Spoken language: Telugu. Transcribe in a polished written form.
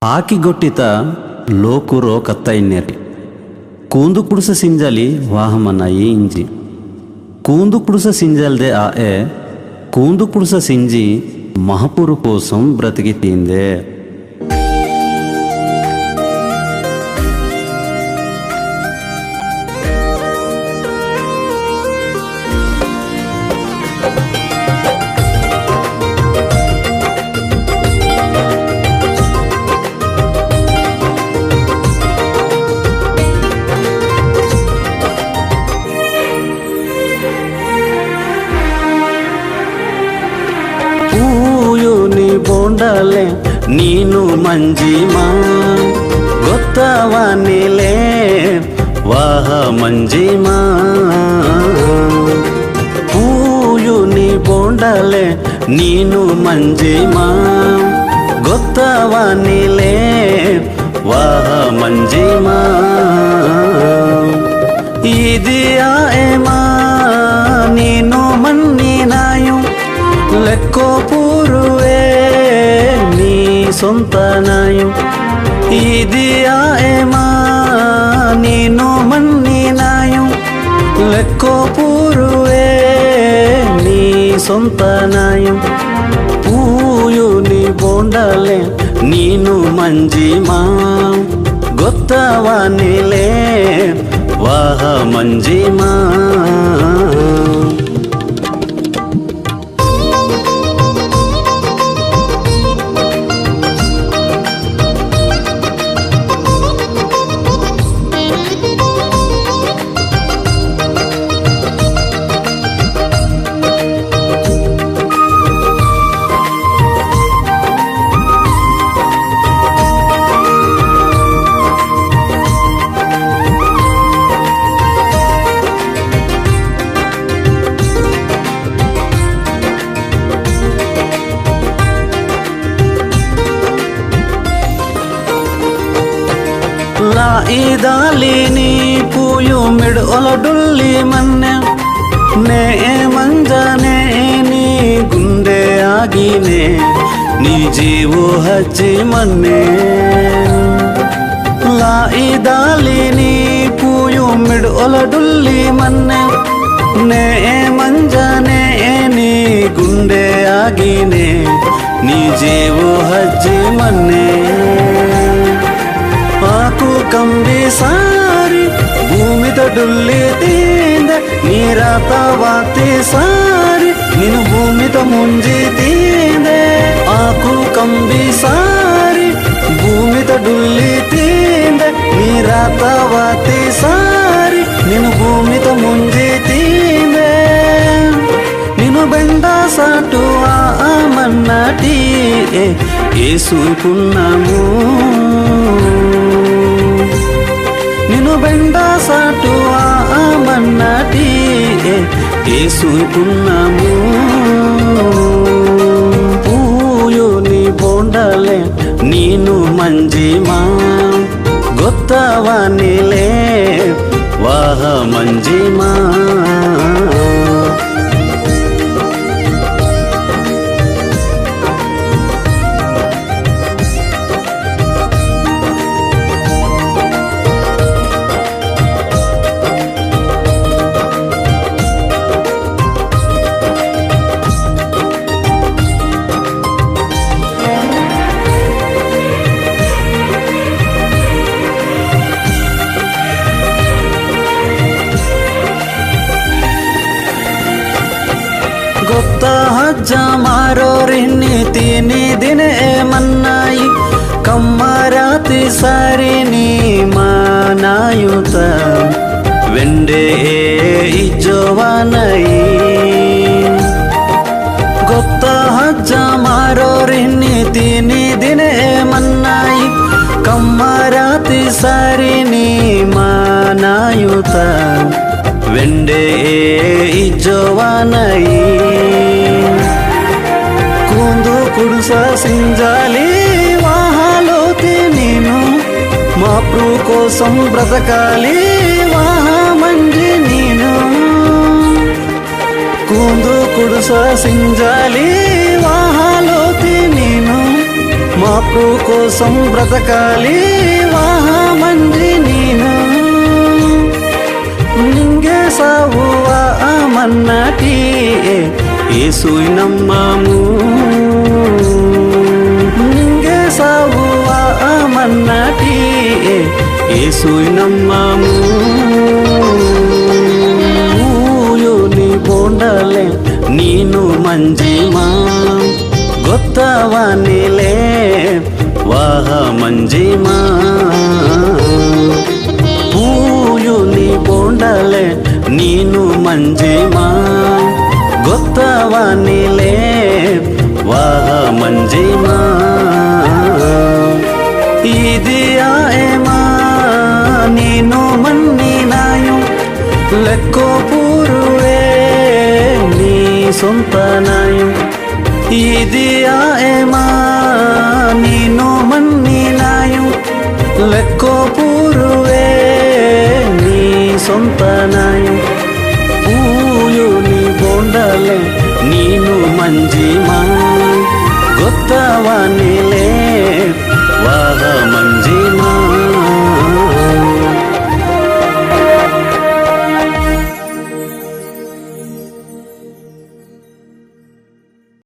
ಆಕಿಗೊಟ್ಟಿತ ಲೋಕುರೋ ಕತ್ತೈನ್ಯರಿ ಕೂಂದು ಕುಡಿಸ ಸಿಂಜಲಿ ವಾಹಮನಾಯಿ ಇಂಜಿ కూందు కుడుస సింజల్దే ఆఏ కూందు కుడుస సింజి మహపురు కోసం బ్రతికి తీందే. బోండాలే నీను మంజిమా గొత్తవానిలే వాహ మంజిమా పూయుని బోండాలే నీను మంజిమా గొత్తవానిలే వాహ మంజిమా ఇది ఆయేమా నీను మన్నినాయు లెక్కో పూరువే నీ సొంతనాయు ఇది ఆయేమా నీను మన్నినాయు లెక్కో పూరువే నీ సొంతనాయు పూయుని బోండాలే నీను మంజిమా గొత్తవానిలే వాహ మంజిమా లా ఇదాలిని పూయు మిడ్ ఒలడుల్లి మన్నె నే మంజనే నీ గుండె ఆగినే నీ జీవు హచ్చి మన్నే లా ఇదాలిని పూయు మిడ్ ఒలడుల్లి మన్నె నే మంజనే నీ గుండె ఆగినే నీ జీవు హచ్చి మన్నే ఆకు కంబి సారి భూమితో డుల్లి తీందే నీరాత వాతి సారి నిన్ను భూమితో ముంజి తీందే ఆకు కంబి సారి భూమితో డుల్లి తీందే నీరాత వాతి సారి నిన్ను భూమితో ముంజి తీందే నిన్ను బెండ సాటు ఆ మన్నటి ఏసుకున్నాము నిన్ను బెండ సాటు ఆ మన్నటి ఏసుకున్నాము పూయుని బోండాలే నీను మంజిమా గొత్తవానిలే వాహ మంజిమా ಗೊತ್ತ ಹಜ್ಜ ಮಾರೋರಿನ್ನಿ ತೀನಿ ದಿನ ಮನ್ನಾಯಿ ಕಮ್ಮರಾತಿ ಸಾರಿ ನೀ ಮಾನಾಯುತ ವೆಂಡೆ ಇಜ್ಜೋವಾನಯಿ ಗೊತ್ತ ಹಜ್ಜ ಮಾರೋರಿನ್ನಿ ತೀನಿ ದಿನ ಮನ್ನಾಯಿ ಕಮ್ಮರಾತಿ ಸಾರಿ ನೀ ಮಾನಾಯುತ వెండే ఇజ్జోవానయి కూందు కుడుస సింజాలి వాహలోతి నేను మా ప్రు కోసం బ్రతకాలి వాహ మంజి నేను కూందు కుడుస సింజాలి వాహలోతి నేను మా ప్రభు కోసం బ్రతకాలి వాహమంజి ನೀನು ನಿಂಗೆ ಸಾವುವ ಮನ್ನಟಿ ಏಸು ನಮ್ಮము ನಿಂಗೆ ಸಾವುವ ಮನ್ನಟಿ ಏಸು ನಮ್ಮము ಊಯುನಿ ಬೋಂಡಲೆ ನೀನು ಮಂಜಿಮಾ ಗೊತ್ತವನಿಲೆ ವಾಹ ಮಂಜಿಮಾ పూయుని బోండలే ನೀನು ಮಂಜಿಮಾ ಗೊತ್ತವನಿಲೆ ವಾಹ ಮಂಜಿಮಾ ಇದಿಯಾ ಏಮಾ ನೀನು ಮನ್ನಿನಾಯು ಲೆಕ್ಕೋ ಪೂರುವೆ ನೀ ಸೊಂತನಾಯು ಇದಿಯಾ ಏಮಾ ನೀನು ಮನ್ನಿನಾಯು ಲೆಕ್ಕೋ ಪೂರುವೆ ನೀ ಸೊಂತನಾಯು పూయుని బోండలే ನೀನು ಮಂಜಿಮಾ ಗೊತ್ತವನಿಲೆ ವಾಹ ಮಂಜಿಮಾ